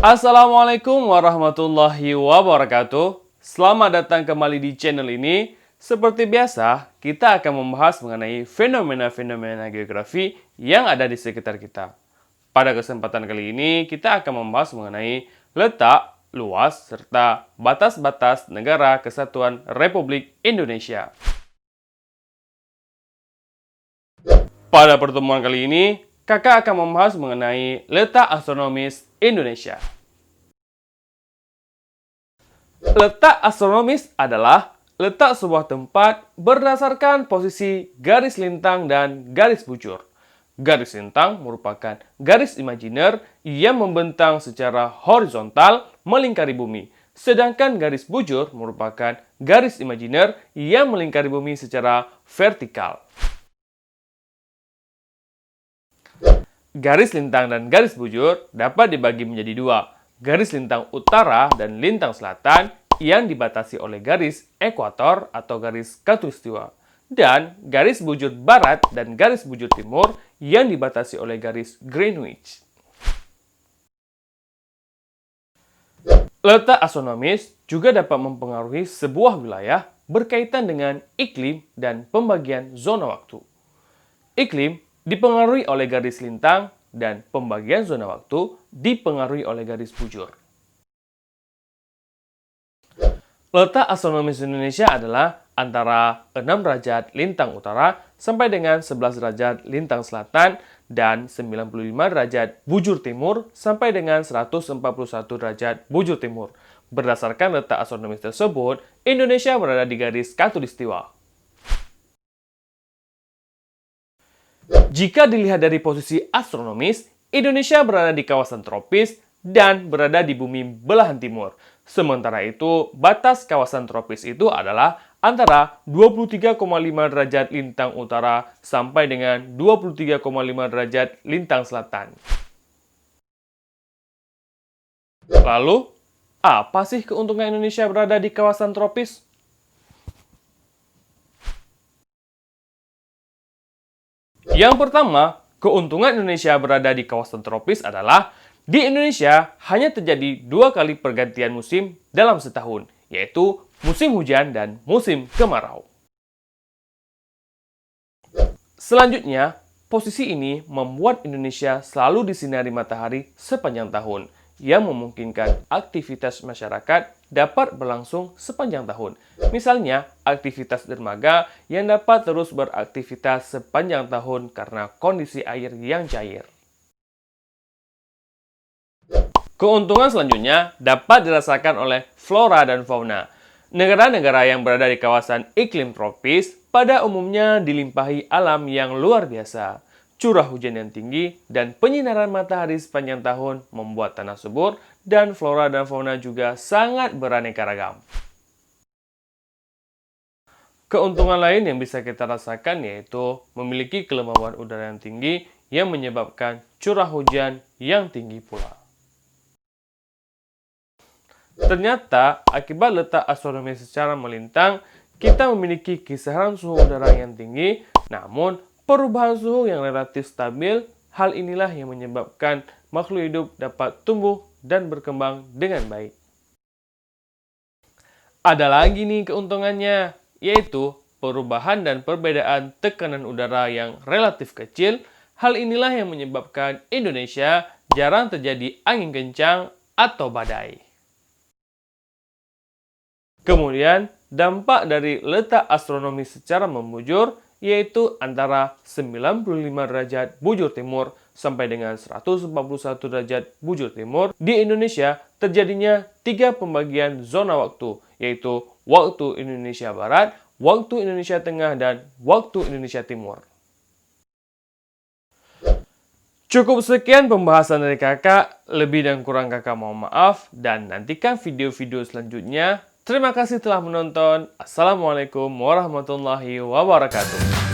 Assalamualaikum warahmatullahi wabarakatuh. Selamat datang kembali di channel ini. Seperti biasa, kita akan membahas mengenai fenomena-fenomena geografi yang ada di sekitar kita. Pada kesempatan kali ini, kita akan membahas mengenai letak, luas, serta batas-batas negara kesatuan Republik Indonesia. Pada pertemuan kali ini, Kakak akan membahas mengenai letak astronomis Indonesia. Letak astronomis adalah letak sebuah tempat berdasarkan posisi garis lintang dan garis bujur. Garis lintang merupakan garis imajiner yang membentang secara horizontal melingkari bumi, sedangkan garis bujur merupakan garis imajiner yang melingkari bumi secara vertikal. Garis lintang dan garis bujur dapat dibagi menjadi dua, garis lintang utara dan lintang selatan yang dibatasi oleh garis ekuator atau garis khatulistiwa, dan garis bujur barat dan garis bujur timur yang dibatasi oleh garis Greenwich. Letak astronomis juga dapat mempengaruhi sebuah wilayah berkaitan dengan iklim dan pembagian zona waktu. Iklim dipengaruhi oleh garis lintang dan pembagian zona waktu dipengaruhi oleh garis bujur. Letak astronomis Indonesia adalah antara 6 derajat lintang utara sampai dengan 11 derajat lintang selatan dan 95 derajat bujur timur sampai dengan 141 derajat bujur timur. Berdasarkan letak astronomis tersebut, Indonesia berada di garis khatulistiwa. Jika dilihat dari posisi astronomis, Indonesia berada di kawasan tropis dan berada di bumi belahan timur. Sementara itu, batas kawasan tropis itu adalah antara 23,5 derajat lintang utara sampai dengan 23,5 derajat lintang selatan. Lalu, apa sih keuntungan Indonesia berada di kawasan tropis? Yang pertama, keuntungan Indonesia berada di kawasan tropis adalah di Indonesia hanya terjadi 2 kali pergantian musim dalam setahun, yaitu musim hujan dan musim kemarau. Selanjutnya, posisi ini membuat Indonesia selalu disinari matahari sepanjang tahun, yang memungkinkan aktivitas masyarakat dapat berlangsung sepanjang tahun. Misalnya, aktivitas dermaga yang dapat terus beraktivitas sepanjang tahun karena kondisi air yang cair. Keuntungan selanjutnya dapat dirasakan oleh flora dan fauna. Negara-negara yang berada di kawasan iklim tropis pada umumnya dilimpahi alam yang luar biasa. Curah hujan yang tinggi dan penyinaran matahari sepanjang tahun membuat tanah subur dan flora dan fauna juga sangat beraneka ragam. Keuntungan lain yang bisa kita rasakan yaitu memiliki kelembaban udara yang tinggi yang menyebabkan curah hujan yang tinggi pula. Ternyata, akibat letak astronomi secara melintang, kita memiliki kisaran suhu udara yang tinggi, namun perubahan suhu yang relatif stabil. Hal inilah yang menyebabkan makhluk hidup dapat tumbuh dan berkembang dengan baik. Ada lagi nih keuntungannya, yaitu perubahan dan perbedaan tekanan udara yang relatif kecil. Hal inilah yang menyebabkan Indonesia jarang terjadi angin kencang atau badai. Kemudian, dampak dari letak astronomi secara membujur yaitu antara 95 derajat bujur timur sampai dengan 141 derajat bujur timur. Di Indonesia terjadinya 3 pembagian zona waktu, yaitu waktu Indonesia Barat, waktu Indonesia Tengah, dan waktu Indonesia Timur. Cukup sekian pembahasan dari kakak, lebih dan kurang kakak mohon maaf, dan nantikan video-video selanjutnya. Terima kasih telah menonton. Assalamualaikum warahmatullahi wabarakatuh.